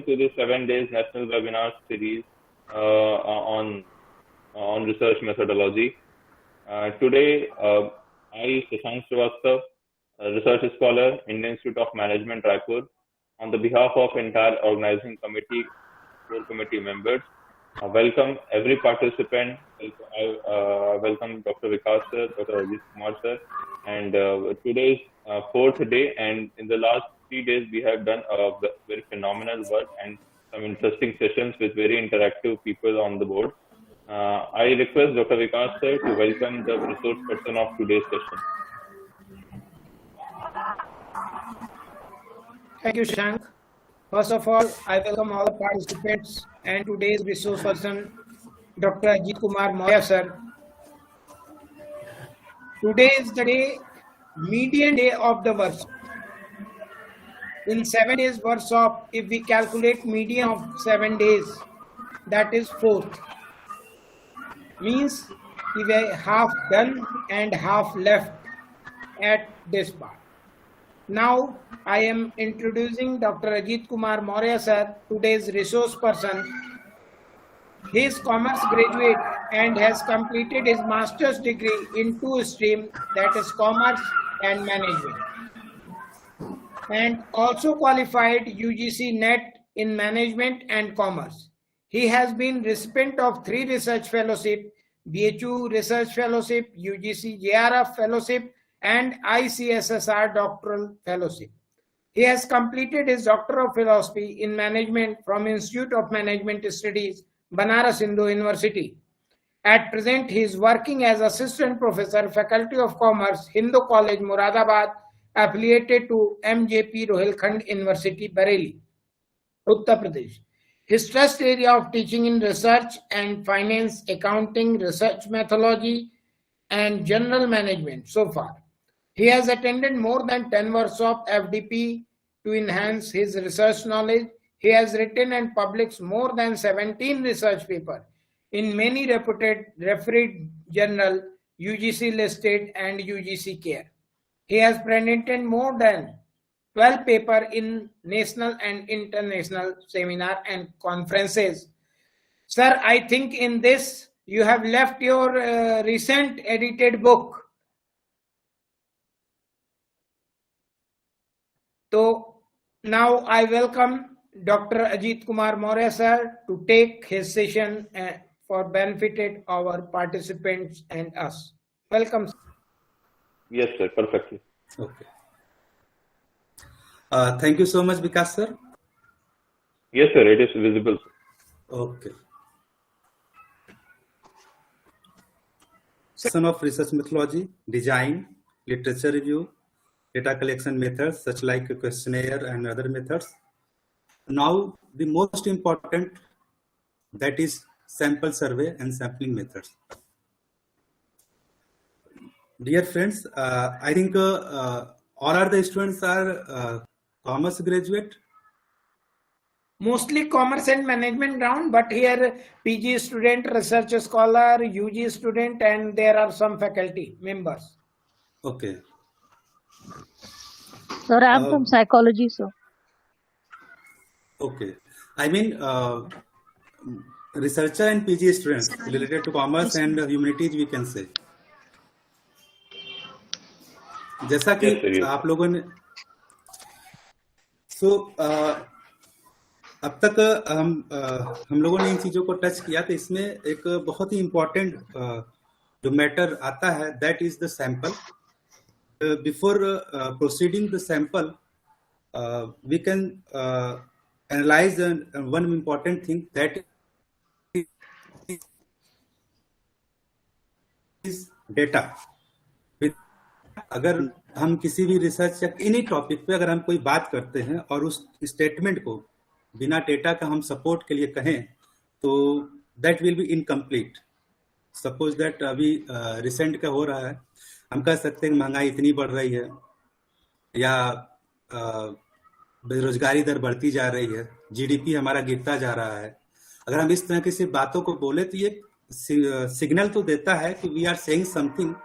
to the 7 days national webinar series on research methodology. Today, I, Shashank Srivastava, a research scholar, Indian Institute of Management, Raipur, on the behalf of entire organizing committee, core committee members, welcome every participant. I welcome Dr. Vikas sir, Dr. Ajit Kumar sir, and today is fourth day, and in the last 3 days we have done a very phenomenal work and some interesting sessions with very interactive people on the board. I request Dr. Vikas sir to welcome the resource person of today's session. Thank you, Shank. First of all, I welcome all the participants and today's resource person, Dr. Ajit Kumar Maurya sir. Today is the day, median day of the workshop. In 7 days workshop, if we calculate median of 7 days, that is 4th. Means we have half done and half left at this part. Now I am introducing Dr. Ajit Kumar Maurya sir, today's resource person. He is commerce graduate and has completed his master's degree in 2 streams, that is commerce and management, and also qualified UGC NET in management and commerce. He has been recipient of 3 research fellowship, BHU research fellowship, UGC JRF fellowship, and ICSSR doctoral fellowship. He has completed his Doctor of Philosophy in Management from Institute of Management Studies, Banaras Hindu University. At present, he is working as Assistant Professor, Faculty of Commerce, Hindu College, Moradabad, affiliated to MJP Rohilkhand University, Bareilly, Uttar Pradesh. His trust area of teaching in research and finance, accounting, research methodology, and general management so far. He has attended more than 10 workshops FDP to enhance his research knowledge. He has written and published more than 17 research papers in many reputed refereed journals, UGC listed and UGC Care. He has presented more than 12 papers in national and international seminar and conferences. Sir, I think in this you have left your recent edited book. So now I welcome Dr. Ajit Kumar Maurya sir to take his session for benefited our participants and us. Welcome, sir. Yes, sir. Perfectly. Okay. Thank you so much, Vikas sir. Yes, sir. It is visible. Okay. Section of research methodology, design, literature review, data collection methods such like a questionnaire and other methods. Now the most important, that is sample survey and sampling methods. Dear friends, I think all are the students are commerce graduate. Mostly commerce and management ground, but here PG student, research scholar, UG student, and there are some faculty members. Okay. Sir, I am from psychology, sir. Okay. I mean, researcher and PG students related to commerce and humanities, we can say. जैसा कि आप लोगों ने अब तक हम लोगों ने इन चीजों को टच किया, तो इसमें एक बहुत ही इम्पोर्टेंट जो मैटर आता है, that is the sample. Before proceeding the sample, we can analyze one important thing, that is data. अगर हम किसी भी रिसर्च या एनी टॉपिक पे अगर हम कोई बात करते हैं और उस स्टेटमेंट को बिना डेटा का हम सपोर्ट के लिए कहें, तो that will be incomplete. Suppose that अभी रिसेंट का हो रहा है, हम कह सकते हैं महंगाई इतनी बढ़ रही है या बेरोजगारी दर बढ़ती जा रही है, जीडीपी हमारा गिरता जा रहा है. अगर हम इस तरह की सिर्फ बातों को बोले तो ये सिग्नल तो देता है कि we are saying something,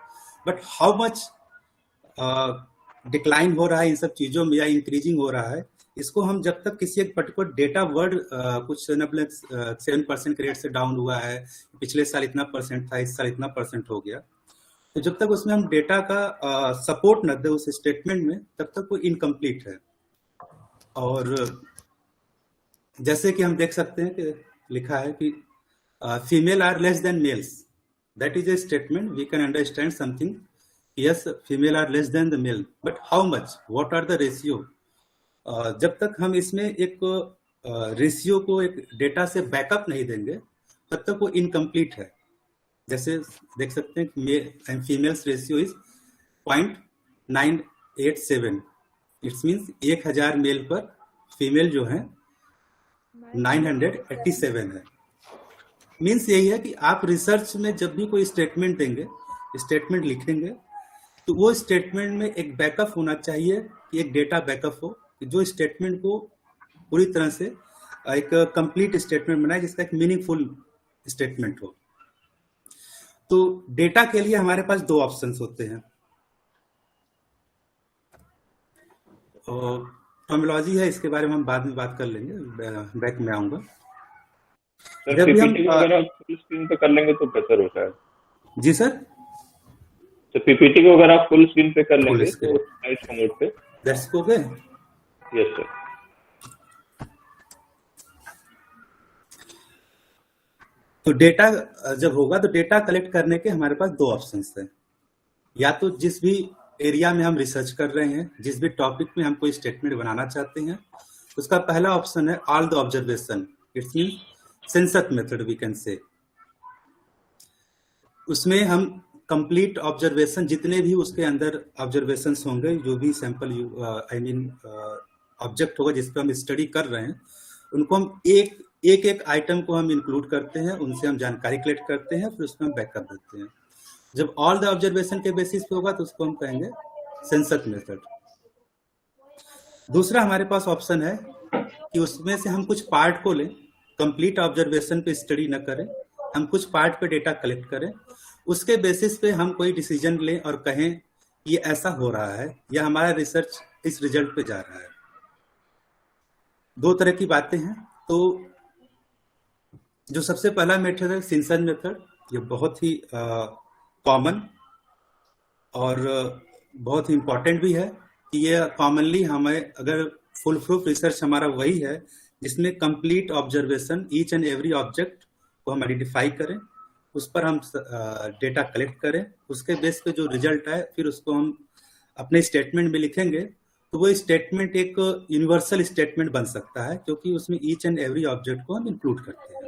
but how much decline हो रहा है इन सब चीजों में या इंक्रीजिंग हो रहा है, इसको हम जब तक किसी एक पर्टिकुलर डेटा वर्ड कुछ 7% के रेट से डाउन हुआ है, पिछले साल इतना परसेंट था, इस साल इतना परसेंट हो गया, तो जब तक उसमें हम डेटा का सपोर्ट न दे उस स्टेटमेंट में, तब तक वो इनकम्प्लीट है। और जैसे कि हम देख सकते हैं कि लिखा है कि female are less than males, that is a statement we can understand something, yes female are less than the male, but how much, what are the ratio. जब तक हम इसमें एक रेशियो को एक डेटा से बैकअप नहीं देंगे, तब तक वो इनकम्प्लीट है। जैसे देख सकते हैं male and females ratio is 0.987, it's means 1000 male पर फीमेल जो है 987 है। मीन्स यही है कि आप रिसर्च में जब भी कोई स्टेटमेंट देंगे, स्टेटमेंट लिखेंगे, तो वो स्टेटमेंट में एक बैकअप होना चाहिए कि एक डेटा बैकअप हो, जो स्टेटमेंट को पूरी तरह से एक कंप्लीट स्टेटमेंट बनाए, जिसका एक मीनिंगफुल स्टेटमेंट हो। तो डेटा के लिए हमारे पास दो ऑप्शंस होते हैं। टर्मिनोलॉजी है, इसके बारे में हम बाद में बात कर लेंगे, बैक में आऊंगा। सर पीपीटी वगैरह फुल स्क्रीन पे कर लेंगे तो बेहतर होता है। जी सर, तो पीपीटी को अगर आप फुल स्क्रीन पे कर लेंगे screen. तो स्लाइड्स का मोड पे। That's okay. Yes sir. तो डेटा जब होगा तो डेटा कलेक्ट करने के हमारे पास दो ऑप्शंस हैं। या तो जिस भी एरिया में हम रिसर्च कर रहे हैं, जिस भी टॉपिक में हम कोई स्टेटमेंट बनाना चाहते हैं, उसका पहला ऑप्शन है all the observation, it's mean census method we can say. उसमें हम कंप्लीट ऑब्जर्वेशन, जितने भी उसके अंदर ऑब्जर्वेशंस होंगे, जो भी सैंपल ऑब्जेक्ट होगा जिस पर हम स्टडी कर रहे हैं, उनको हम एक आइटम को हम इंक्लूड करते हैं, उनसे हम जानकारी कलेक्ट करते हैं, फिर उसमें हम बैकअप देते हैं। जब ऑल द ऑब्जर्वेशन के बेसिस पे होगा तो उसको हम कहेंगे सेंसस मेथड। दूसरा हमारे पास ऑप्शन है कि उसमें से हम कुछ पार्ट को लें, कंप्लीट ऑब्जर्वेशन पे स्टडी न करें, हम कुछ पार्ट पे डेटा कलेक्ट करें, उसके बेसिस पे हम कोई डिसीजन लें और कहें ये ऐसा हो रहा है या हमारा रिसर्च इस रिजल्ट पे जा रहा है। दो तरह की बातें हैं। तो जो सबसे पहला मेथड है सेंसस मेथड, ये बहुत ही कॉमन और बहुत ही इम्पोर्टेंट भी है कि ये कॉमनली हमें, अगर फुल प्रूफ रिसर्च हमारा वही है जिसमें complete observation, each and every object को हम आइडेंटिफाई करें, उस पर हम डेटा कलेक्ट करें, उसके बेस पे जो रिजल्ट आए फिर उसको हम अपने स्टेटमेंट में लिखेंगे, तो वो स्टेटमेंट एक यूनिवर्सल स्टेटमेंट बन सकता है, क्योंकि उसमें ईच एंड एवरी ऑब्जेक्ट को हम इंक्लूड करते हैं।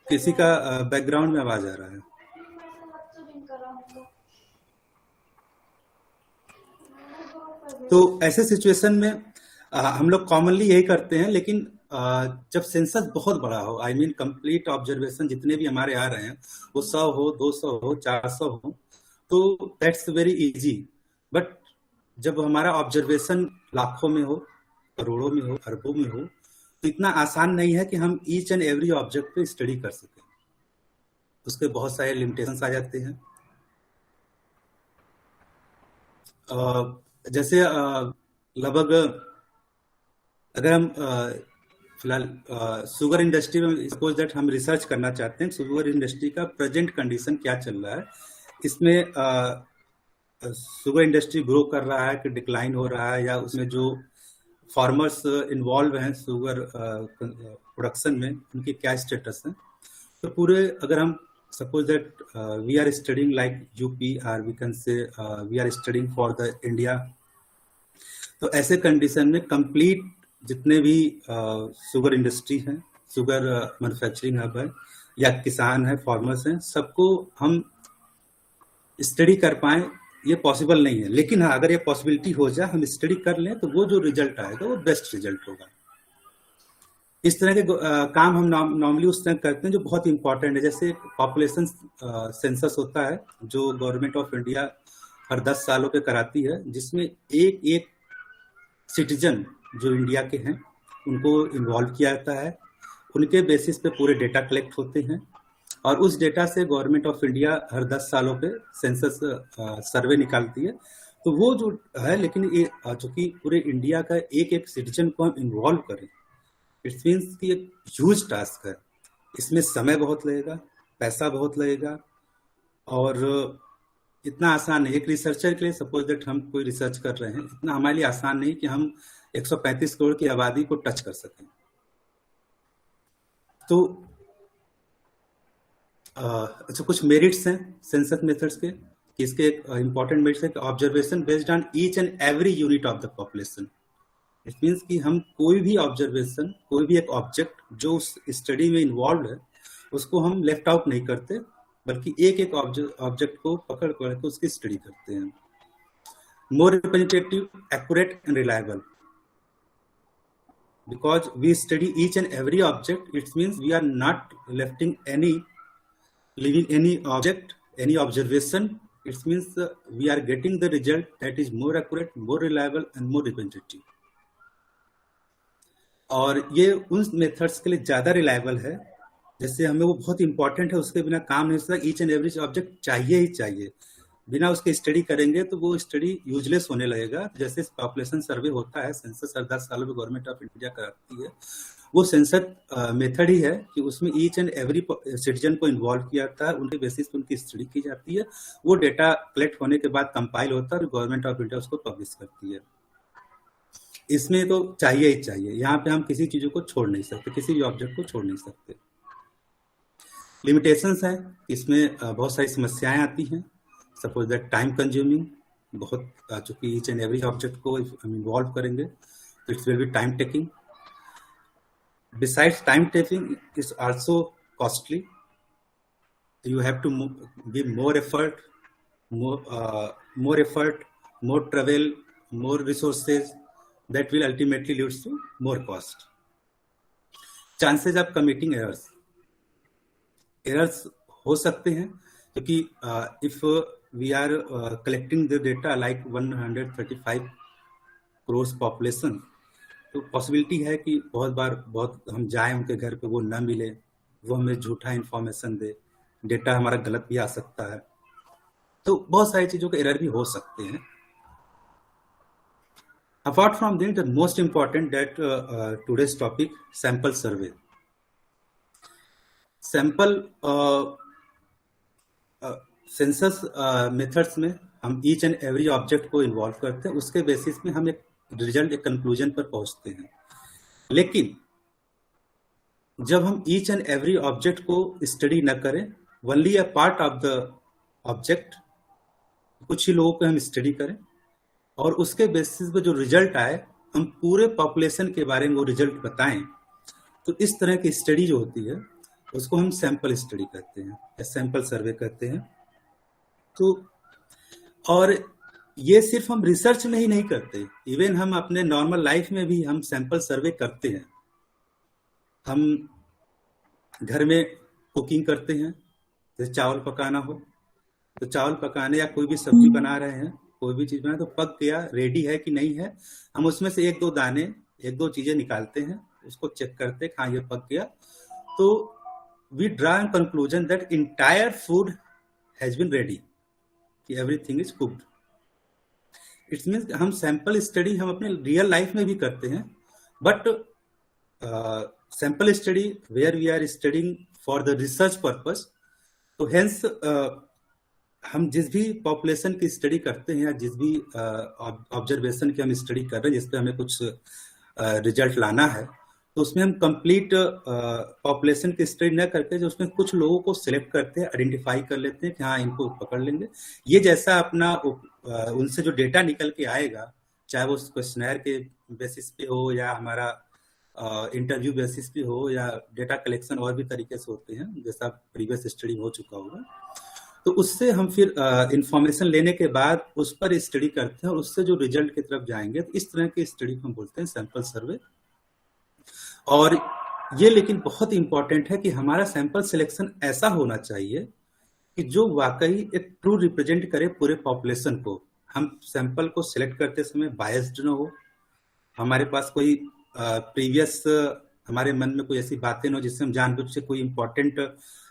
किसी का बैकग्राउंड में आवाज आ रहा है। तो ऐसे सिचुएशन में हम लोग कॉमनली यही करते हैं, लेकिन जब सेंसस बहुत बड़ा हो, आई मीन कंप्लीट ऑब्जर्वेशन जितने भी हमारे आ रहे हैं वो 100 हो, 200 हो, 400 हो, तो दैट्स वेरी इजी। बट जब हमारा ऑब्जर्वेशन लाखों में हो, करोड़ों में हो, अरबों में हो, तो इतना आसान नहीं है कि हम ईच एंड एवरी ऑब्जेक्ट पे स्टडी कर सकें। उसके बहुत सारे लिमिटेशंस आ जाते हैं। जैसे लगभग अगर हम फिलहाल शुगर इंडस्ट्री में सपोज दैट हम रिसर्च करना चाहते हैं, शुगर इंडस्ट्री का प्रेजेंट कंडीशन क्या चल रहा है, इसमें शुगर इंडस्ट्री ग्रो कर रहा है कि डिक्लाइन हो रहा है, या उसमें जो फार्मर्स इन्वॉल्व हैं शुगर प्रोडक्शन में, उनके क्या स्टेटस है। तो पूरे, अगर हम suppose that we are studying like UP, और we can say we are studying for the India, तो ऐसे कंडीशन में कंप्लीट जितने भी शुगर इंडस्ट्री हैं, शुगर मैन्युफैक्चरिंग हब है, या किसान है, फार्मर्स हैं, सबको हम स्टडी कर पाए, ये पॉसिबल नहीं है। लेकिन हाँ, अगर ये पॉसिबिलिटी हो जाए, हम स्टडी कर लें, तो वो जो रिजल्ट आएगा वो बेस्ट रिजल्ट होगा। इस तरह के काम हम नॉर्मली उस तरह करते हैं जो बहुत इंपॉर्टेंट है। जैसे पॉपुलेशन सेंसस होता है जो गवर्नमेंट ऑफ इंडिया हर 10 सालों पे कराती है, जिसमें एक सिटीजन जो इंडिया के हैं उनको इन्वॉल्व किया जाता है, उनके बेसिस पे पूरे डेटा कलेक्ट होते हैं, और उस डेटा से गवर्नमेंट ऑफ इंडिया हर 10 सालों पे सेंसस सर्वे निकालती है। तो वो जो है, लेकिन ये चूंकि पूरे इंडिया का एक एक सिटीजन को हम इन्वॉल्व करें, इट्स मीन्स कि एक ह्यूज टास्क है। इसमें समय बहुत लगेगा, पैसा बहुत लगेगा, और इतना आसान नहीं। एक रिसर्चर के लिए, सपोज दैट हम कोई रिसर्च कर रहे हैं, इतना हमारे लिए आसान नहीं कि हम 135 करोड़ की आबादी को टच कर सकें। तो अच्छा, कुछ मेरिट्स हैं सेंसस मेथड्स के, कि इसके इंपॉर्टेंट मेरिट्स है कि observation based on each and every unit of the population. It means कि हम कोई भी ऑब्जर्वेशन, कोई भी एक ऑब्जेक्ट जो उस स्टडी में इन्वॉल्व है, उसको हम लेफ्ट आउट नहीं करते, बल्कि एक एक ऑब्जेक्ट को पकड़ करके उसकी स्टडी करते हैं। More representative, accurate and reliable, because we study each and every object, it means we are not leaving any object, any observation. It means we are getting the result that is more accurate, more reliable and more representative. और ये उन methods के लिए ज्यादा reliable है, जैसे हमें वो बहुत इंपॉर्टेंट है, उसके बिना काम नहीं हो सकता। ईच एंड एवरी ऑब्जेक्ट चाहिए ही चाहिए, बिना उसके स्टडी करेंगे तो वो स्टडी यूजलेस होने लगेगा। जैसे पॉपुलेशन सर्वे होता है, सेंसस हर 10 सालों में गवर्नमेंट ऑफ इंडिया कराती है, वो सेंसस मेथड ही है कि उसमें ईच एंड एवरी सिटीजन को इन्वॉल्व किया जाता है, उनके बेसिस पर उनकी स्टडी की जाती है। वो डेटा कलेक्ट होने के बाद कंपाइल होता है और गवर्नमेंट ऑफ इंडिया उसको पब्लिश करती है। इसमें तो चाहिए ही चाहिए, यहाँ पे हम किसी चीजों को छोड़ नहीं सकते, किसी भी ऑब्जेक्ट को छोड़ नहीं सकते। लिमिटेशंस है, इसमें बहुत सारी समस्याएं आती हैं। सपोज दैट टाइम कंज्यूमिंग, बहुत चूंकि ईच एंड एवरी ऑब्जेक्ट को हम इन्वॉल्व करेंगे तो it's will be time taking. Besides time taking is also costly, you have to give more effort, more travel, more resources, that will ultimately leads to more cost. Chances of committing errors हो सकते हैं, क्योंकि if we are collecting the data like 135 crores population, तो possibility है कि बहुत हम जाएं उनके घर पे, वो ना मिले, वो हमें झूठा इंफॉर्मेशन दे, डेटा हमारा गलत भी आ सकता है। तो बहुत सारी चीजों के एरर भी हो सकते हैं। Apart from this, the most important that today's topic, sample survey. Sample census methods में हम ईच एंड एवरी ऑब्जेक्ट को इन्वॉल्व करते हैं, उसके बेसिस में हम एक रिजल्ट, एक कंक्लूजन पर पहुंचते हैं। लेकिन जब हम ईच एंड एवरी ऑब्जेक्ट को स्टडी न करें, only a part of the object, कुछ ही लोगों को हम स्टडी करें और उसके बेसिस पे जो रिजल्ट आए हम पूरे पॉपुलेशन के बारे में वो रिजल्ट बताएं, तो इस तरह की स्टडी जो होती है उसको हम सैंपल स्टडी कहते हैं या सैंपल सर्वे कहते हैं। तो और ये सिर्फ हम रिसर्च में ही नहीं करते, इवन हम अपने नॉर्मल लाइफ में भी हम सैंपल सर्वे करते हैं। हम घर में कुकिंग करते हैं, जैसे चावल पकाना हो तो चावल पकाने, या कोई भी सब्जी बना रहे हैं, कोई भी चीज बनाए तो पक गया, रेडी है कि नहीं है, हम उसमें से एक दो चीजें निकालते हैं, उसको चेक करते हैं, हाँ ये पक गया, तो we draw an conclusion that entire food has been ready, कि everything is cooked. It's means हम सैंपल स्टडी हम अपने रियल लाइफ में भी करते हैं, but sample study where we are studying for the research purpose. तो हेंस हम जिस भी पॉपुलेशन की स्टडी करते हैं या जिस भी ऑब्जर्वेशन की हम स्टडी कर रहे हैं, जिसपे हमें कुछ रिजल्ट लाना है, तो उसमें हम कंप्लीट पॉपुलेशन की स्टडी न करके जो उसमें कुछ लोगों को सिलेक्ट करते हैं, आइडेंटिफाई कर लेते हैं कि हाँ इनको पकड़ लेंगे। ये जैसा अपना उनसे जो डेटा निकल के आएगा, चाहे वो क्वेश्चनर के बेसिस पे हो या हमारा इंटरव्यू बेसिस पे हो या डेटा कलेक्शन और भी तरीके से होते हैं, जैसा प्रीवियस स्टडी हो चुका होगा, तो उससे हम फिर इंफॉर्मेशन लेने के बाद उस पर स्टडी करते हैं और उससे जो रिजल्ट की तरफ जाएंगे, तो इस तरह की स्टडी को हम बोलते हैं सैंपल सर्वे। और ये लेकिन बहुत इंपॉर्टेंट है कि हमारा सैंपल सिलेक्शन ऐसा होना चाहिए कि जो वाकई एक ट्रू रिप्रेजेंट करे पूरे पॉपुलेशन को। हम सैंपल को सिलेक्ट करते समय बायस्ड न हो, हमारे पास कोई प्रीवियस हमारे मन में कोई ऐसी बातें न हो जिससे हम जानबूझ से कोई इंपॉर्टेंट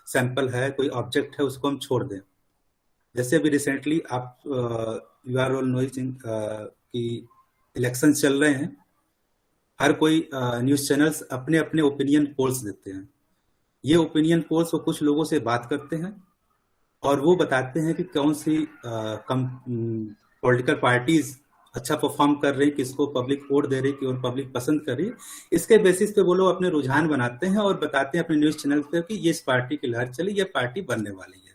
सैंपल है, कोई ऑब्जेक्ट है, उसको हम छोड़ दें। जैसे अभी रिसेंटली आप यू आर ऑल नोइंग कि इलेक्शन चल रहे हैं, हर कोई न्यूज चैनल्स अपने अपने ओपिनियन पोल्स देते हैं। ये ओपिनियन पोल्स वो कुछ लोगों से बात करते हैं और वो बताते हैं कि कौन सी पॉलिटिकल पार्टीज अच्छा परफॉर्म कर रही है, किसको पब्लिक वोट दे रही है, और पब्लिक पसंद कर रही है। इसके बेसिस पे वो लोग अपने रुझान बनाते हैं और बताते हैं अपने न्यूज चैनल पे कि ये इस पार्टी की लहर चली, ये पार्टी बनने वाली है।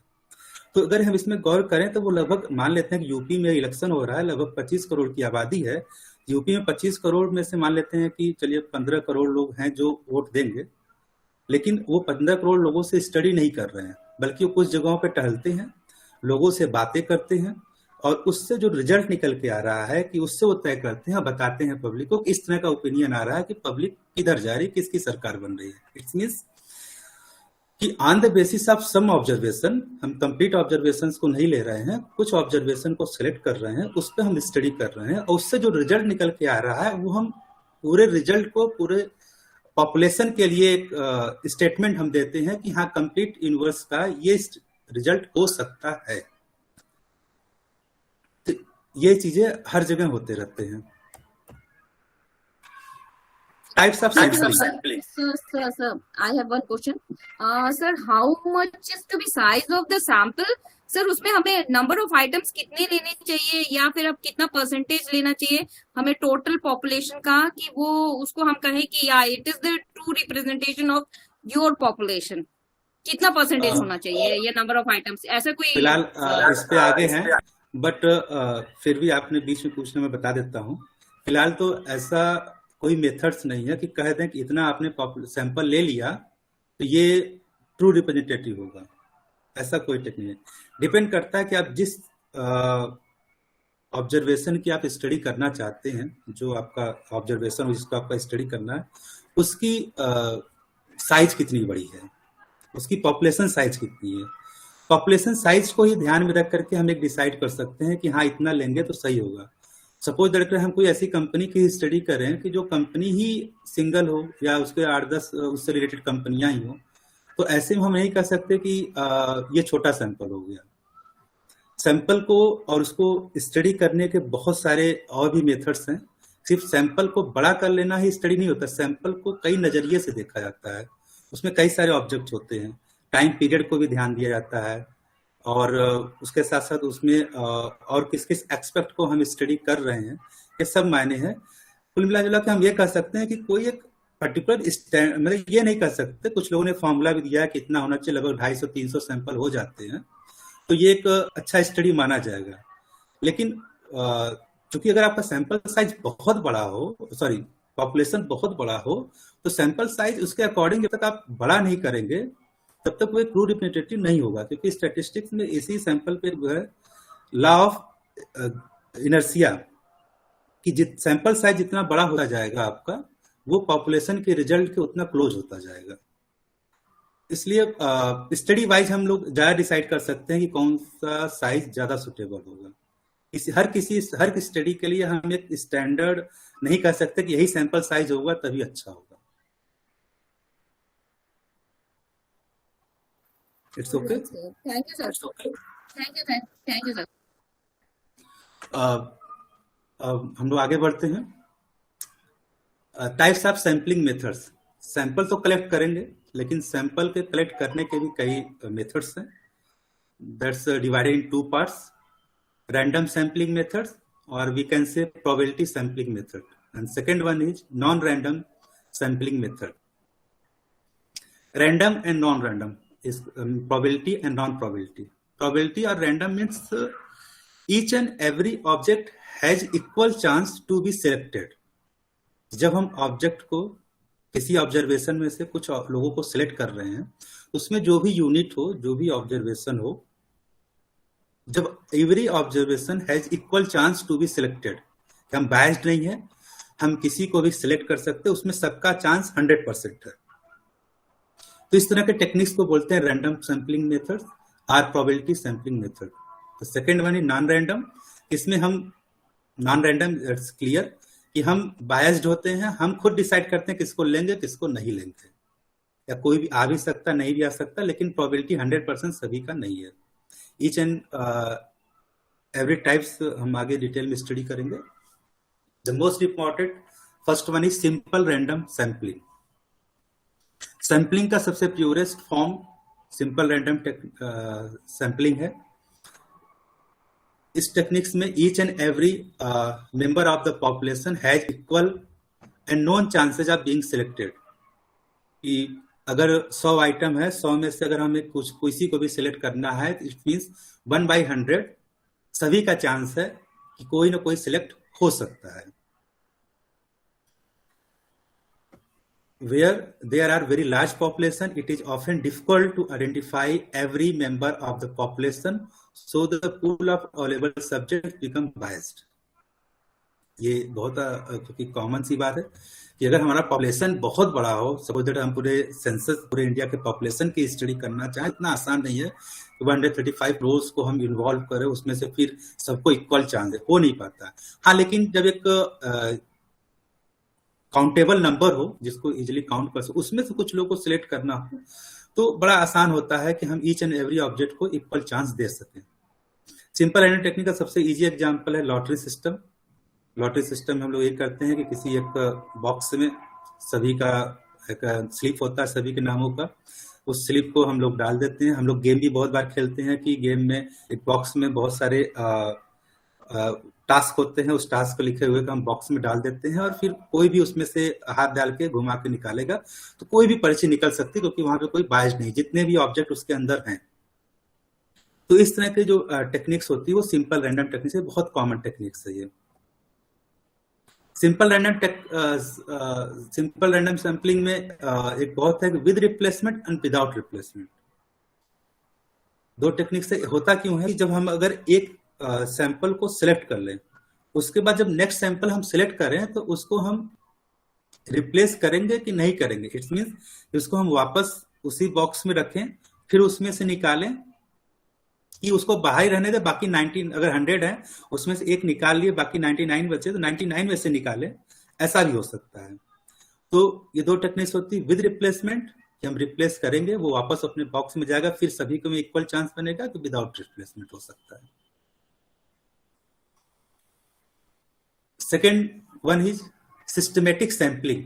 तो अगर हम इसमें गौर करें तो वो लगभग मान लेते हैं कि यूपी में इलेक्शन हो रहा है, लगभग 25 करोड़ की आबादी है। यूपी में 25 करोड़ में से मान लेते हैं कि चलिए 15 करोड़ लोग हैं जो वोट देंगे, लेकिन वो 15 करोड़ लोगों से स्टडी नहीं कर रहे हैं, बल्कि वो कुछ जगहों पे टहलते हैं, लोगों से बातें करते हैं और उससे जो रिजल्ट निकल के आ रहा है कि उससे वो तय करते हैं, बताते हैं पब्लिक को इस तरह का ओपिनियन आ रहा है कि पब्लिक किधर जा रही है, किसकी सरकार बन रही है। इट्स मीन्स कि on the basis of some observation, हम कंप्लीट ऑब्जर्वेशंस को नहीं ले रहे हैं, कुछ ऑब्जर्वेशन को सिलेक्ट कर रहे हैं, उस पर हम स्टडी कर रहे हैं और उससे जो रिजल्ट निकल के आ रहा है वो हम पूरे रिजल्ट को पूरे पॉपुलेशन के लिए एक स्टेटमेंट हम देते हैं कि हाँ कंप्लीट यूनिवर्स का ये रिजल्ट हो सकता है। तो ये चीजें हर जगह होते रहते हैं। Types of sampling. Sir, I have one question. Sir, how much is to be size of the sample? Sir उसमें हमें नंबर ऑफ आइटम्स कितने लेने चाहिए या फिर अब कितना परसेंटेज लेना चाहिए हमें टोटल पॉपुलेशन का, कि वो उसको हम कहें कि या it is the true representation of your population, कितना परसेंटेज होना चाहिए या नंबर ऑफ आइटम्स, ऐसा कोई? फिलहाल इस पे आगे हैं, बट फिर भी आपने बीच में पूछने में बता देता हूँ। फिलहाल तो ऐसा कोई मेथड्स नहीं है कि कह दें कि इतना आपने सैंपल ले लिया तो ये ट्रू रिप्रेजेंटेटिव होगा, ऐसा कोई टेक्निक नहीं। डिपेंड करता है कि आप जिस ऑब्जर्वेशन की आप स्टडी करना चाहते हैं, जो आपका ऑब्जर्वेशन हो जिसको आपका स्टडी करना है, उसकी साइज कितनी बड़ी है, उसकी पॉपुलेशन साइज कितनी है। पॉपुलेशन साइज को ही ध्यान में रख करके हम एक डिसाइड कर सकते हैं कि हाँ इतना लेंगे तो सही होगा। सपोज दैट हम कोई ऐसी कंपनी की स्टडी कर रहे हैं कि जो कंपनी ही सिंगल हो या उसके 8-10 उससे रिलेटेड कंपनियां ही हो, तो ऐसे में हम नहीं कह सकते कि ये छोटा सैंपल हो गया। सैंपल को और उसको स्टडी करने के बहुत सारे और भी मेथड्स हैं। सिर्फ सैंपल को बड़ा कर लेना ही स्टडी नहीं होता, सैंपल को कई नजरिए से देखा जाता है, उसमें कई सारे ऑब्जेक्ट होते हैं, टाइम पीरियड को भी ध्यान दिया जाता है और उसके साथ साथ उसमें और किस किस एक्सपेक्ट को हम स्टडी कर रहे हैं, ये सब मायने हैं। कुल मिला जुला के हम ये कह सकते हैं कि कोई एक पर्टिकुलर मतलब ये नहीं कर सकते, कुछ लोगों ने फॉर्मूला भी दिया है कि इतना होना चाहिए, लगभग 250-300 सैंपल हो जाते हैं तो ये एक अच्छा स्टडी माना जाएगा। लेकिन चूंकि अगर आपका सैंपल साइज बहुत बड़ा हो, सॉरी पॉपुलेशन बहुत बड़ा हो, तो सैंपल साइज उसके अकॉर्डिंग जब तक आप बड़ा नहीं करेंगे तब तक वो ट्रू रिप्रेजेंटेटिव नहीं होगा, क्योंकि स्टैटिस्टिक्स में इसी सैंपल पे जो है लॉ ऑफ इनर्शिया कि सैंपल साइज जितना बड़ा होता जाएगा आपका, वो पॉपुलेशन के रिजल्ट के उतना क्लोज होता जाएगा। इसलिए स्टडी वाइज हम लोग ज्यादा डिसाइड कर सकते हैं कि कौन सा साइज ज्यादा सुटेबल होगा। हर स्टडी के लिए हम एक स्टैंडर्ड नहीं कह सकते कि यही सैंपल साइज होगा तभी अच्छा होगा। It's okay. Thank you sir. Thank you sir. हम लोग आगे बढ़ते हैं। Types of sampling methods. Sample तो कलेक्ट करेंगे, लेकिन सैंपल के कलेक्ट करने के भी कई मेथड्स हैं। That's divided in 2 parts, random sampling methods और we can say probability sampling method, and second one is non random sampling method. Random and non random is probability and non-probability. Probability or random means each and every object has equal chance to be selected. जब हम object को किसी observation में से कुछ लोगों को select कर रहे हैं, उसमें जो भी यूनिट हो, जो भी ऑब्जर्वेशन हो, जब every observation has equal chance to be selected, हम बायस्ड नहीं है, हम किसी को भी सिलेक्ट कर सकते हैं, उसमें सबका चांस 100% है। तो इस तरह के टेक्निक्स को बोलते हैं रैंडम सैम्पलिंग मेथड और प्रोबेबिलिटी सैम्पलिंग मेथड। तो second one is non random. इसमें हम नॉन रैंडम, इट्स क्लियर कि हम बायस्ड होते हैं, हम खुद डिसाइड करते हैं किसको लेंगे किसको नहीं लेंगे, या कोई भी आ भी सकता नहीं भी आ सकता, लेकिन प्रोबेबिलिटी 100% सभी का नहीं है। ईच एंड एवरी टाइप्स हम आगे डिटेल में स्टडी करेंगे। The most important first one is simple random sampling. Sampling का सबसे purest form simple random sampling है। इस टेक्निक्स में each and every member of the population has equal and known chances of being selected. कि अगर 100 item है, 100 में से अगर हमें किसी को भी सिलेक्ट करना है, इट मींस 1/100 सभी का चांस है कि कोई ना कोई सिलेक्ट हो सकता है। Where there are very large population, it is often difficult to identify every member of the population, so the pool of available subjects become biased. ये बहुत क्योंकि कॉमन सी बात है कि अगर हमारा पॉपुलेशन बहुत बड़ा हो, सपोज दैट हम पूरे सेंसस पूरे इंडिया के पॉपुलेशन की स्टडी करना चाहें, इतना आसान नहीं है कि 135 करोड़ को हम इन्वॉल्व करें, उसमें से फिर सबको इक्वल चांस है, हो नहीं पाता। हाँ, लेकिन जब एक काउंटेबल नंबर हो जिसको इजीली काउंट कर सको, उसमें से कुछ लोगों को सिलेक्ट करना हो तो बड़ा आसान होता है कि हम ईच एंड एवरी ऑब्जेक्ट को इक्वल चांस दे सकें। सिंपल रैंडम टेक्निक का सबसे इजी एग्जांपल है लॉटरी सिस्टम। लॉटरी सिस्टम में हम लोग ये करते हैं कि किसी एक बॉक्स में सभी का एक स्लिप होता है सभी के नामों का, उस स्लिप को हम लोग डाल देते हैं। हम लोग गेम भी बहुत बार खेलते हैं कि गेम में एक बॉक्स में बहुत सारे टास्क होते हैं, उस टास्क को लिखे हुए को हम बॉक्स में डाल देते हैं और फिर कोई भी उसमें से हाथ डाल के घुमा के निकालेगा तो कोई भी पर्ची निकल सकती है, क्योंकि वहां पे कोई बायस नहीं, जितने भी ऑब्जेक्ट उसके अंदर हैं। तो इस तरह के जो टेक्निक्स होती है वो सिंपल रैंडम टेक्निक्स है, बहुत कॉमन टेक्निक्स है ये। सिंपल रैंडम सैम्पलिंग में एक बहुत है with replacement and without replacement. दो टेक्निक्स से होता क्यों है कि जब हम अगर एक सैंपल को सिलेक्ट कर लें, उसके बाद जब नेक्स्ट सैंपल हम सिलेक्ट करें तो उसको हम रिप्लेस करेंगे कि नहीं करेंगे, इट्स मींस उसको हम वापस उसी बॉक्स में रखें, फिर उसमें से निकालें कि उसको बाहर ही रहने दे, बाकी 90 अगर 100 है उसमें से एक निकाल लिए, बाकी 99 बचे तो 99 में से निकालें, ऐसा भी हो सकता है। तो ये दो टेक्निक्स होती है, विद रिप्लेसमेंट कि हम रिप्लेस करेंगे, वो वापस अपने बॉक्स में जाएगा, फिर सभी को में इक्वल चांस बनेगा, तो विदाउट रिप्लेसमेंट हो सकता है। Second one is systematic sampling.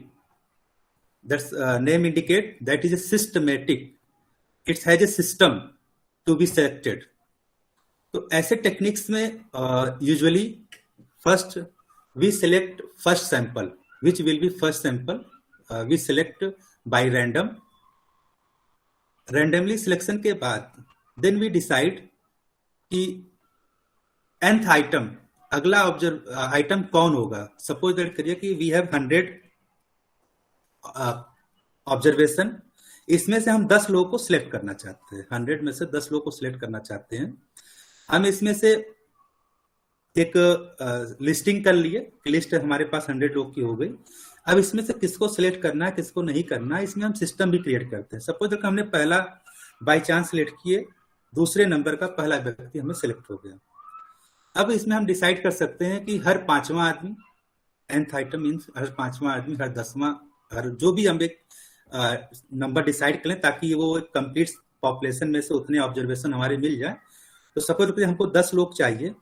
That's name indicate that is a systematic. It has a system to be selected. तो ऐसे टेक्निक्स में usually first we select first sample, which will be first sample. We select by randomly selection के बाद then we decide कि nth item अगला item कौन होगा। Suppose that करिए कि वी हैव 100 ऑब्जर्वेशन, इसमें से हम 10 लोगों को सिलेक्ट करना चाहते हैं, 100 में से 10 लोगों को सिलेक्ट करना चाहते हैं। हम इसमें से एक लिस्टिंग कर लिए, लिस्ट हमारे पास 100 लोग की हो गई। अब इसमें से किसको सिलेक्ट करना है किसको नहीं करना है, इसमें हम सिस्टम भी क्रिएट करते हैं। सपोज दैट हमने पहला बाय चांस सिलेक्ट किए, दूसरे नंबर का पहला व्यक्ति हमें सिलेक्ट हो गया। अब इसमें हम डिसाइड कर सकते हैं कि हर 5वां आदमी, nth आइटम मीन्स हर 5वां आदमी, हर 10वां, हर जो भी हम एक नंबर डिसाइड करें ताकि वो एक कंप्लीट पॉपुलेशन में से उतने ऑब्जर्वेशन हमारे मिल जाए। तो सपोज करिए हमको 10 लोग चाहिए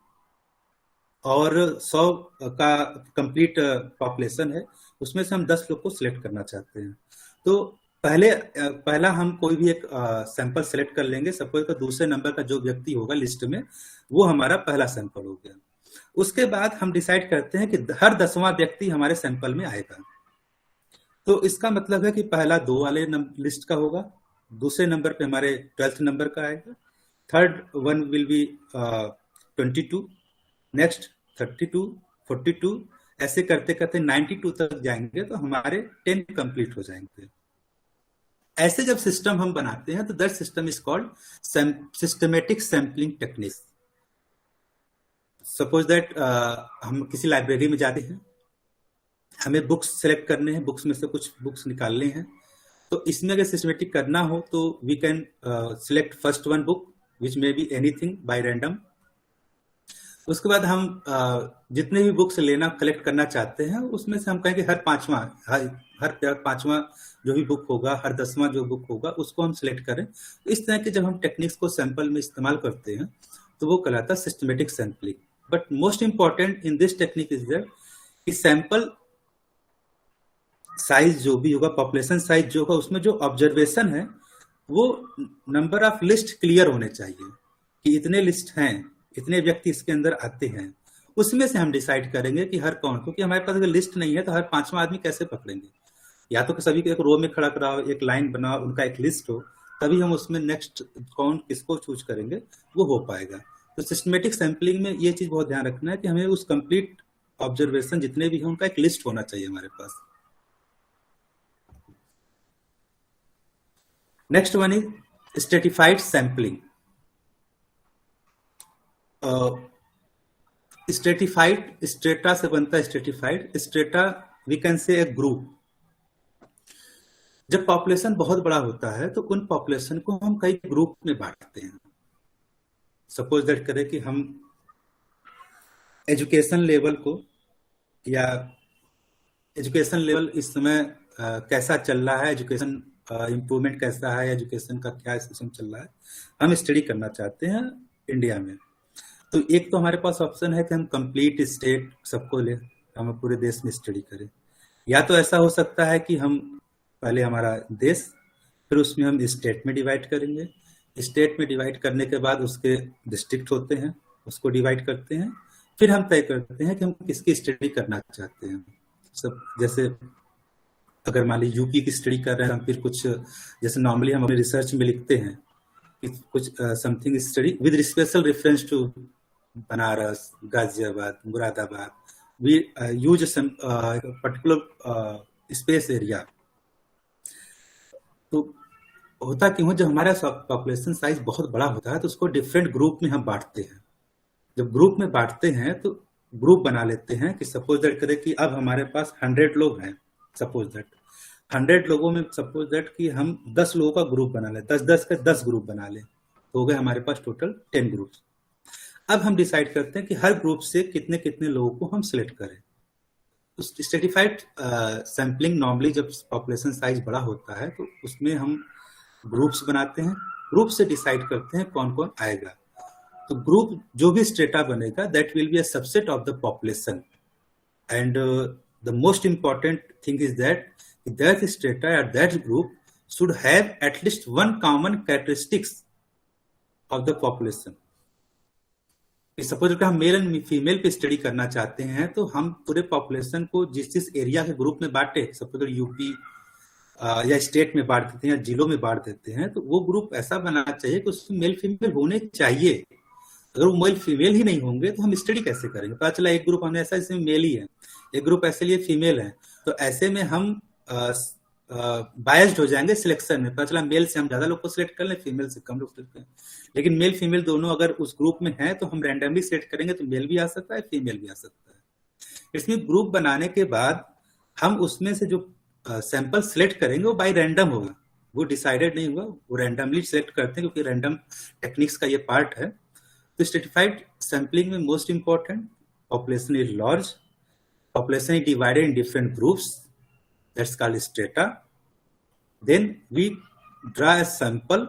और 100 का कंप्लीट पॉपुलेशन है, उसमें से हम 10 लोग को सिलेक्ट करना चाहते हैं। तो पहला हम कोई भी एक सैंपल सेलेक्ट कर लेंगे। सपोज का दूसरे नंबर का जो व्यक्ति होगा लिस्ट में, वो हमारा पहला सैंपल हो गया। उसके बाद हम डिसाइड करते हैं कि हर 10वां व्यक्ति हमारे सैंपल में आएगा। तो इसका मतलब है कि पहला 2 वाले लिस्ट का होगा, दूसरे नंबर पे हमारे 12th नंबर का आएगा, third one will be 22, next 32, 42, ऐसे करते करते 92 तक जाएंगे तो हमारे 10 कंप्लीट हो जाएंगे। ऐसे जब सिस्टम हम बनाते हैं तो that system is called systematic sampling technique. Suppose that हम किसी लाइब्रेरी में जाते हैं, हमें बुक्स सेलेक्ट करने हैं, बुक्स में से कुछ बुक्स निकालने हैं। तो इसमें अगर सिस्टमेटिक करना हो तो we can select first one book which may be anything by random. उसके बाद हम जितने भी बुक्स लेना कलेक्ट करना चाहते हैं उसमें से हम कहेंगे हर 5वां जो भी बुक होगा, हर 10वां जो बुक होगा उसको हम सिलेक्ट करें। तो इस तरह के जब हम टेक्निक्स को सैंपल में इस्तेमाल करते हैं तो वो कहलाता है systematic sampling. But most important in this technique is that कि सैंपल साइज जो भी होगा, पॉपुलेशन साइज जो होगा, उसमें जो ऑब्जर्वेशन है वो नंबर ऑफ लिस्ट क्लियर होने चाहिए कि इतने लिस्ट हैं, इतने व्यक्ति इसके अंदर आते हैं। उसमें से हम डिसाइड करेंगे कि हर कौन, क्योंकि हमारे पास अगर लिस्ट नहीं है तो हर पांचवा आदमी कैसे पकड़ेंगे। या तो सभी को एक रो में खड़ा कराओ, एक लाइन बनाओ, उनका एक लिस्ट हो, तभी हम उसमें नेक्स्ट कौन किसको चूज करेंगे वो हो पाएगा। तो सिस्टमेटिक सैंपलिंग में ये चीज बहुत ध्यान रखना है कि हमें उस कंप्लीट ऑब्जर्वेशन जितने भी हैं उनका एक लिस्ट होना चाहिए हमारे पास। Next one is stratified sampling. Stratified, strata से बनता है स्ट्रेटिफाइड। स्ट्रेटा वी कैन से ए ग्रुप। जब पॉपुलेशन बहुत बड़ा होता है तो उन पॉपुलेशन को हम कई ग्रुप में बांटते हैं। सपोज दैट करें कि हम एजुकेशन लेवल को, या एजुकेशन लेवल इस समय कैसा चल रहा है, एजुकेशन इम्प्रूवमेंट कैसा है, एजुकेशन का क्या सिस्टम चल रहा है, हम स्टडी करना चाहते हैं इंडिया में। तो एक तो हमारे पास ऑप्शन है कि हम कंप्लीट स्टेट सबको ले, हम पूरे देश में स्टडी करें। या तो ऐसा हो सकता है कि हम पहले हमारा देश, फिर उसमें हम स्टेट में डिवाइड करेंगे। स्टेट में डिवाइड करने के बाद उसके डिस्ट्रिक्ट होते हैं, उसको डिवाइड करते हैं, फिर हम तय करते हैं कि हम किसकी स्टडी करना चाहते हैं। सब जैसे अगर मान लीजिए यूपी की स्टडी कर रहे हैं, हम फिर कुछ जैसे नॉर्मली हम अपने रिसर्च में लिखते हैं कि कुछ something study with special reference to Banaras, Ghaziabad, Moradabad, we use some particular space area. तो होता क्यों है, जब हमारा पॉपुलेशन साइज बहुत बड़ा होता है तो उसको डिफरेंट ग्रुप में हम बांटते हैं। जब ग्रुप में बांटते हैं तो ग्रुप बना लेते हैं कि सपोज दैट करें कि अब हमारे पास 100 लोग हैं। सपोज दैट 100 लोगों में सपोज दैट कि हम 10 लोगों का ग्रुप बना लें, 10-10 का 10 ग्रुप बना लें, तो हो गए हमारे पास टोटल 10 ग्रुप्स। अब हम डिसाइड करते हैं कि हर ग्रुप से कितने कितने लोगों को हम सिलेक्ट करें। तो स्ट्रेटिफाइड सैंपलिंग नॉर्मली जब पॉपुलेशन साइज बड़ा होता है तो उसमें हम ग्रुप्स बनाते हैं, ग्रुप से डिसाइड करते हैं कौन कौन आएगा। तो ग्रुप जो भी स्ट्रेटा बनेगा that will be a subset of the population. And the most important thing is that strata or that group should have at least one common characteristics of the population. Suppose हम male and female पे study करना चाहते हैं तो हम पूरे population को जिस जिस एरिया के ग्रुप में बांटे, सपोज यूपी या स्टेट में बांट देते हैं या जिलों में बांट देते हैं, तो वो ग्रुप ऐसा बनाना चाहिए कि उसमें मेल फीमेल होने चाहिए। अगर वो मेल फीमेल ही नहीं होंगे तो हम स्टडी कैसे करेंगे। पता चला एक ग्रुप हमने ऐसा इसमें मेल ही है, एक ग्रुप ऐसे लिए फीमेल है, तो ऐसे में हम बायस्ड हो जाएंगे सिलेक्शन में। पता चला मेल से हम ज्यादा लोग को सिलेक्ट कर लें, फीमेल से कम लोग सिलेक्ट करें। लेकिन मेल फीमेल दोनों अगर उस ग्रुप में हैं तो हम रैंडमली सिलेक्ट करेंगे तो मेल भी आ सकता है, फीमेल भी आ सकता है। इसमें ग्रुप बनाने के बाद हम उसमें से जो सैंपल सिलेक्ट करेंगे वो बाय रैंडम होगा, वो डिसाइडेड नहीं होगा, वो रैंडमली सिलेक्ट करते हैं क्योंकि रैंडम टेक्निक्स का ये पार्ट है। तो स्ट्रेटिफाइड सैंपलिंग में most important, population is large, population is divided in different groups, that's called strata. Then we draw a sample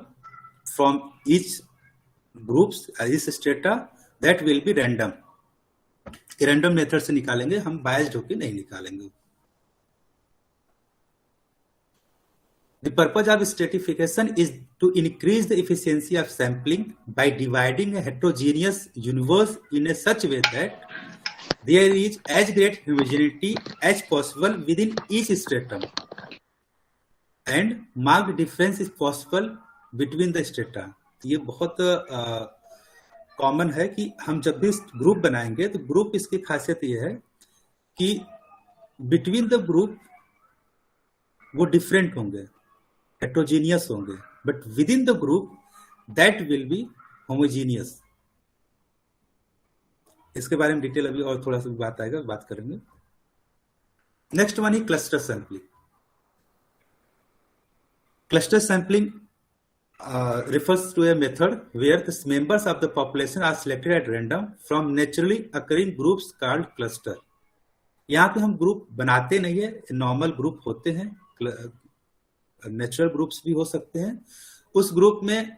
from each groups, each strata, that will be random. Random method से निकालेंगे, हम biased होकर नहीं निकालेंगे। The purpose of stratification is to increase the efficiency of sampling by dividing a heterogeneous universe in a such way that there is as great homogeneity as possible within each stratum, and marked difference is possible between the strata. ये बहुत common है कि हम जब भी group बनाएंगे तो group इसकी खासियत ये है कि बिटवीन द ग्रुप वो डिफरेंट होंगे, हेट्रोजीनियस होंगे, but with in the group that will be homogeneous. इसके बारे में डिटेल अभी और थोड़ा सा बात आएगा, बात करेंगे। नेक्स्ट वन है cluster sampling. Cluster sampling refers to a method where the members of the population are selected at random from naturally occurring groups called cluster. यहाँ पे हम ग्रुप बनाते नहीं है, नॉर्मल ग्रुप होते हैं, नेचुरल ग्रुप्स भी हो सकते हैं। उस ग्रुप में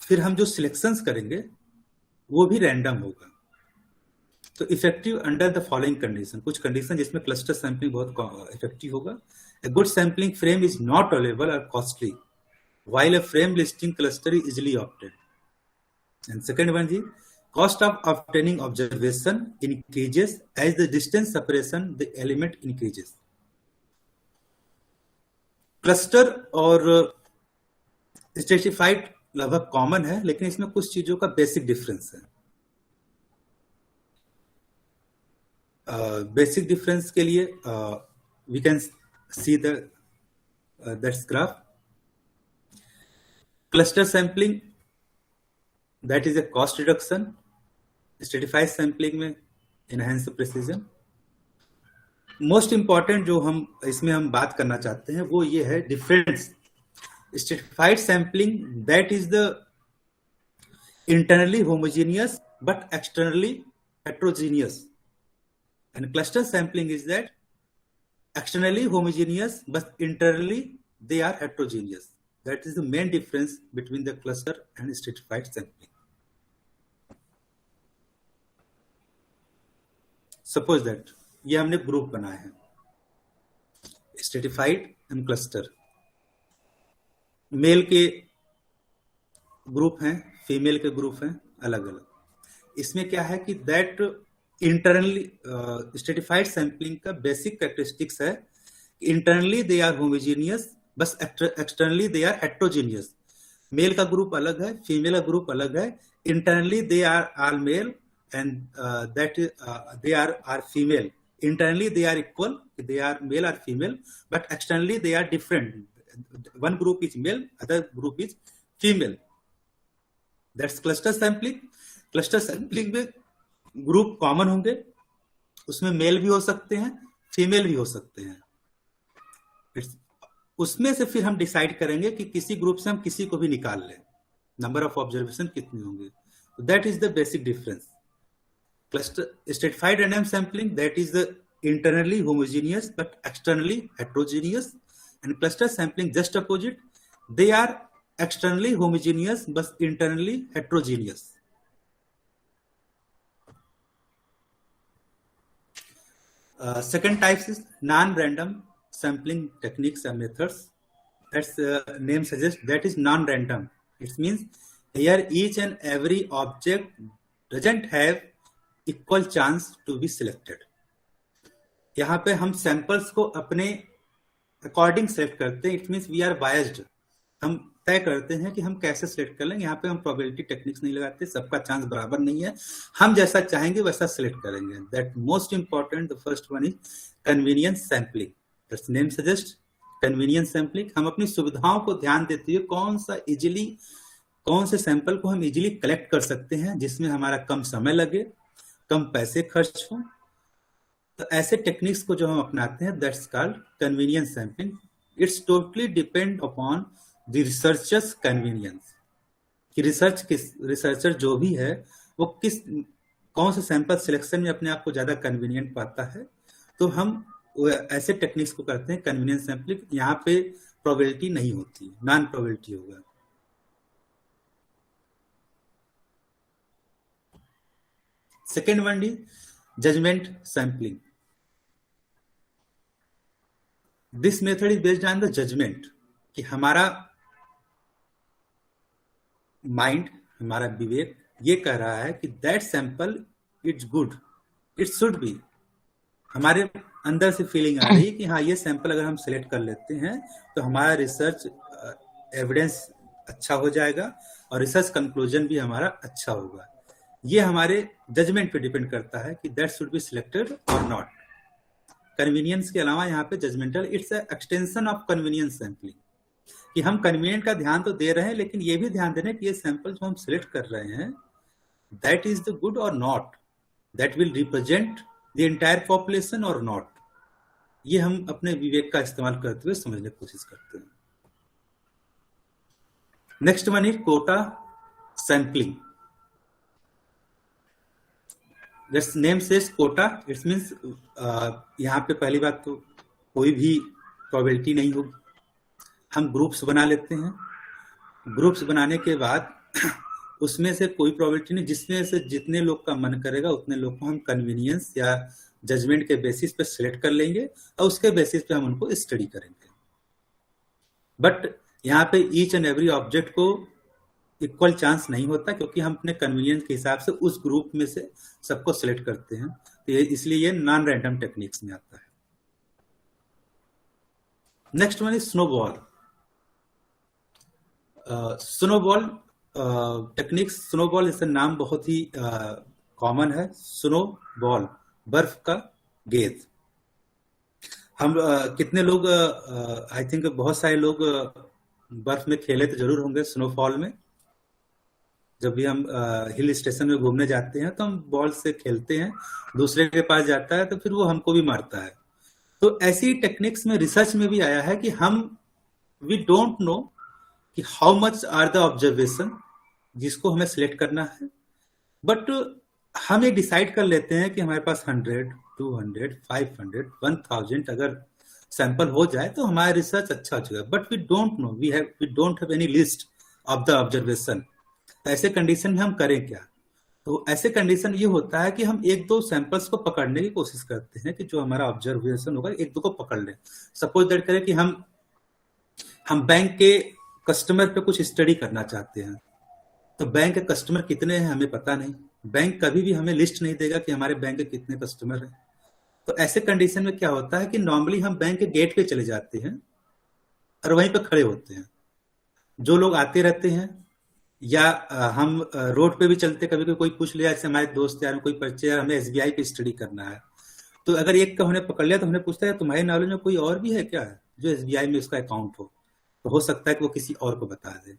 फिर हम जो सिलेक्शंस करेंगे वो भी रैंडम होगा। तो effective under the following condition, कुछ कंडीशन जिसमें क्लस्टर सैंपलिंग बहुत इफेक्टिव होगा। A good sampling frame is not available or costly, while a frame listing cluster is easily obtained. And second one is cost of obtaining observation increases as the distance separation the element increases. Cluster और stratified लगभग common है, लेकिन इसमें कुछ चीजों का basic difference है। Basic difference के लिए we can see that's graph. Cluster sampling, that is a cost reduction. Stratified sampling में enhance precision. Most important जो हम बात करना चाहते हैं वो ये है difference. Stratified sampling, that is the internally homogeneous but externally heterogeneous, and cluster sampling is that externally homogeneous but internally they are heterogeneous. That is the main difference between the cluster and stratified sampling. Suppose that ये हमने group बनाए हैं, stratified and cluster. Male के group हैं, female के group हैं, अलग अलग। इसमें क्या है कि दैट इंटरनली स्ट्रेटिफाइड सैंपलिंग का बेसिक कैरेक्टरिस्टिक्स है, इंटरनली दे आर होमोजेनियस, बस externally they are heterogeneous. Male का ग्रुप अलग है, फीमेल का ग्रुप अलग है। Internally they are all male and that they are female. Internally they are equal, they are male और female, but externally they are different. One group is male, other group is female. That's cluster sampling. Cluster sampling में group common होंगे, उसमें mail भी हो सकते हैं, female भी हो सकते हैं। उसमें से फिर हम डिसाइड करेंगे कि किसी ग्रुप से हम किसी को भी निकाल लें, नंबर ऑफ ऑब्जर्वेशन कितने होंगे। That is the basic difference. Cluster stratified random sampling, that is the internally homogeneous but externally heterogeneous, and cluster sampling just opposite, they are externally homogeneous but internally heterogeneous. Second type is non-random sampling techniques and methods. That's name suggests that is non-random. It means here each and every object doesn't have equal chance to be selected. यहाँ पे हम samples को अपने according select करते हैं। It means we are biased. हम तय करते हैं कि हम कैसे सिलेक्ट कर लेंगे। यहाँ पे हम प्रोबेबिलिटी टेक्निक्स नहीं लगाते, सबका चांस बराबर नहीं है, हम जैसा चाहेंगे वैसा सिलेक्ट करेंगे। That most important, the first one is convenience sampling. That's name suggest convenience sampling. हम अपनी सुविधाओं को ध्यान देते हुए कौन से सैंपल को हम इजिली कलेक्ट कर सकते हैं जिसमें हमारा कम समय लगे, कम पैसे खर्च हो। तो ऐसे टेक्निक्स को जो हम अपनाते हैं, that's called convenience sampling. It's totally depend upon the researchers convenience, कि रिसर्चर जो भी है वो कौन से सैंपल सिलेक्शन में अपने आप को ज्यादा कन्वीनियंट पाता है। तो हम ऐसे टेक्निक्स को करते हैं कन्वीनियंस सैंपलिंग। यहाँ पे प्रोबेबिलिटी नहीं होती, नॉन प्रोबेबिलिटी होगा। Second one is judgment sampling. This method is based on the judgment, कि हमारा माइंड, हमारा विवेक ये कह रहा है कि that sample it's good, it should be. हमारे अंदर से फीलिंग आ रही है कि हाँ, ये सैंपल अगर हम सिलेक्ट कर लेते हैं तो हमारा रिसर्च एविडेंस अच्छा हो जाएगा और रिसर्च कंक्लूजन भी हमारा अच्छा होगा। ये हमारे जजमेंट पे डिपेंड करता है कि दैट शुड बी सिलेक्टेड और नॉट। कन्वीनियंस के अलावा यहाँ पे judgmental, it's extension of convenience sampling, कि हम कन्वीनियंट का ध्यान तो दे रहे हैं लेकिन ये भी ध्यान दे रहे हैं कि ये सैंपल जो हम सिलेक्ट कर रहे हैं दैट इज द गुड और not, that will represent the entire population और नॉट। ये हम अपने विवेक का इस्तेमाल करते हुए समझने की कोशिश करते हैं। Next one is quota sampling. This name says quota, it means यहाँ पे पहली बात तो कोई भी प्रोबेबिलिटी नहीं होगी। हम ग्रुप्स बना लेते हैं। ग्रुप्स बनाने के बाद उसमें से कोई प्रोबेबिलिटी नहीं, जिसमें से जितने लोग का मन करेगा उतने लोग को हम कन्वीनियंस या जजमेंट के बेसिस पे सिलेक्ट कर लेंगे और उसके बेसिस पे हम उनको स्टडी करेंगे। बट यहाँ पे ईच एंड एवरी ऑब्जेक्ट को इक्वल चांस नहीं होता, क्योंकि हम अपने कन्वीनियंस के हिसाब से उस ग्रुप में से सबको सिलेक्ट करते हैं, तो इसलिए ये नॉन रैंडम टेक्निक्स में आता है। Next one is snowball. Snowball techniques, snowball इसका नाम बहुत ही कॉमन है, स्नोबॉल, बर्फ का गेंद। हम कितने लोग, आई थिंक बहुत सारे लोग बर्फ में खेले तो जरूर होंगे, स्नोफॉल में। जब भी हम हिल स्टेशन में घूमने जाते हैं तो हम बॉल से खेलते हैं, दूसरे के पास जाता है तो फिर वो हमको भी मारता है। तो ऐसी टेक्निक्स में रिसर्च में भी आया है कि वी डोंट नो कि how much are the observation जिसको हमें सिलेक्ट करना है, बट हम ये डिसाइड कर लेते हैं कि हमारे पास 100, 200, 500, 1000 अगर सैंपल हो जाए तो हमारा रिसर्च अच्छा हो जाएगा। But we don't know, we don't have any list of the observation. ऐसे कंडीशन में हम करें क्या? तो ऐसे कंडीशन ये होता है कि हम 1-2 सैंपल्स को पकड़ने की कोशिश करते हैं कि जो हमारा ऑब्जर्वेशन होगा 1-2 को पकड़ लें। सपोज दैट करें कि हम बैंक के कस्टमर पे कुछ स्टडी करना चाहते हैं, तो बैंक के कस्टमर कितने हैं हमें पता नहीं, बैंक कभी भी हमें लिस्ट नहीं देगा कि हमारे बैंक के कितने कस्टमर हैं। तो ऐसे कंडीशन में क्या होता है कि नॉर्मली हम बैंक के गेट पे चले जाते हैं और वहीं पे खड़े होते हैं। जो लोग आते रहते हैं, या हम रोड पे भी चलते, कभी कोई पूछ लिया, जैसे हमारे दोस्त यार कोई परिचय, हमें एसबीआई पे स्टडी करना है, तो अगर एक का हमने पकड़ लिया तो हमने पूछता है तुम्हारे नॉलेज में कोई और भी है क्या जो एसबीआई में उसका अकाउंट हो, तो हो सकता है कि वो किसी और को बता दे।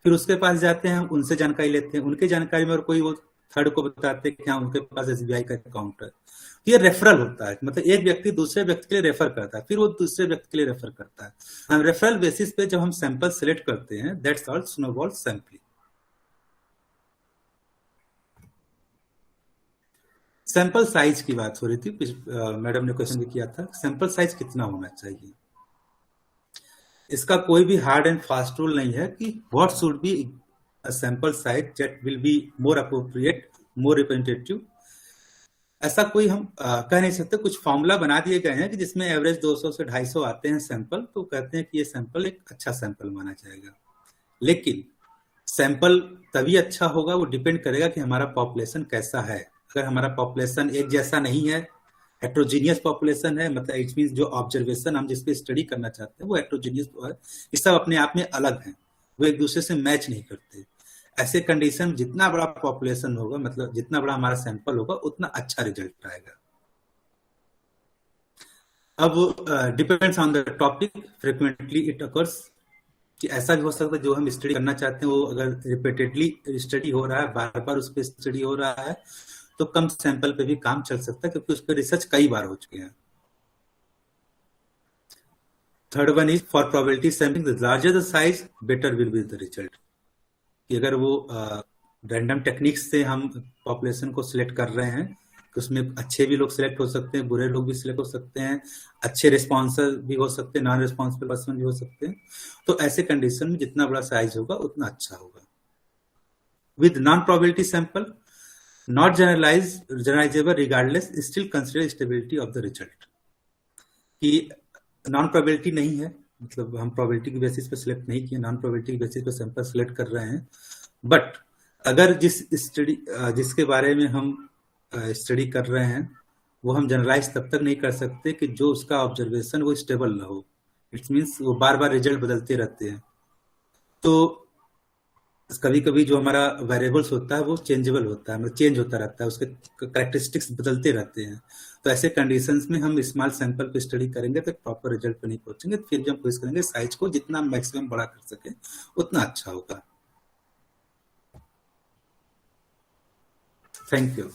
फिर उसके पास जाते हैं, उनसे जानकारी लेते हैं, उनके जानकारी में और कोई वो थर्ड को बताते हैं कि हाँ उनके पास एसबीआई का अकाउंट है। तो ये रेफरल होता है, मतलब एक व्यक्ति दूसरे व्यक्ति के लिए रेफर करता है, फिर वो दूसरे व्यक्ति के लिए रेफर करता है। हम रेफरल बेसिस पे जब हम सैंपल सिलेक्ट करते हैं, that's called snowball sampling. Sample size की बात हो रही थी, मैडम ने क्वेश्चन भी किया था, सैंपल साइज कितना होना चाहिए। इसका कोई भी हार्ड एंड फास्ट रूल नहीं है कि what should be a sample size that will be more appropriate, more representative. ऐसा कोई हम कह नहीं सकते। कुछ फॉर्मूला बना दिए गए हैं कि जिसमें एवरेज 200 से 250 आते हैं सैंपल, तो कहते हैं कि ये सैंपल एक अच्छा सैंपल माना जाएगा। लेकिन सैंपल तभी अच्छा होगा, वो डिपेंड करेगा कि हमारा पॉपुलेशन कैसा है। अगर हमारा पॉपुलेशन एक जैसा नहीं है, हेट्रोजीनियस पॉपुलेशन है, मतलब इट मींस जो ऑब्जर्वेशन हम जिस पे स्टडी करना चाहते हैं वो हेट्रोजीनियस है, ये सब अपने आप में अलग हैं, वो एक दूसरे से मैच नहीं करते। ऐसे कंडीशन जितना बड़ा पॉपुलेशन होगा, मतलब जितना बड़ा हमारा सैंपल होगा, उतना अच्छा रिजल्ट आएगा। अब depends on the topic, frequently it occurs, कि ऐसा भी हो सकता है जो हम स्टडी करना चाहते हैं वो अगर रिपीटेडली स्टडी हो रहा है, बार बार उस पर स्टडी हो रहा है, तो कम सैंपल पे भी काम चल सकता है, क्योंकि उस पर रिसर्च कई बार हो चुके हैं। Third one is for probability sampling, the larger the size better will be the result. कि अगर वो रैंडम टेक्निक्स से हम पॉपुलेशन को सिलेक्ट कर रहे हैं, तो उसमें अच्छे भी लोग सिलेक्ट हो सकते हैं, बुरे लोग भी सिलेक्ट हो सकते हैं, अच्छे रिस्पॉन्सर भी हो सकते हैं, नॉन रिस्पॉन्सिबल पर्सन भी हो सकते हैं। तो ऐसे कंडीशन में जितना बड़ा साइज होगा उतना अच्छा होगा। With non probability sample, not generalizable regardless, still consider stability of the result। कि नॉन प्रोबेबिलिटी नहीं है, मतलब हम प्रोबेबिलिटी की बेसिस पे सिलेक्ट नहीं किए, नॉन प्रोबेबिलिटी की बेसिस पे सैंपल सिलेक्ट कर रहे हैं। बट अगर जिसके बारे में हम स्टडी कर रहे हैं वो हम जनरलाइज तब तक नहीं कर सकते कि जो उसका ऑब्जर्वेशन वो स्टेबल ना हो। इट मीन्स वो बार बार रिजल्ट बदलते रहते हैं। तो कभी कभी जो हमारा वेरिएबल्स होता है वो चेंजेबल होता है, मतलब चेंज होता रहता है, उसके कैरेक्टरिस्टिक्स बदलते रहते हैं। तो ऐसे कंडीशंस में हम स्मॉल सैंपल पे स्टडी करेंगे तो प्रॉपर रिजल्ट पे नहीं पहुंचेंगे। फिर भी हम कोशिश करेंगे साइज को जितना मैक्सिमम बड़ा कर सके उतना अच्छा होगा। Thank you.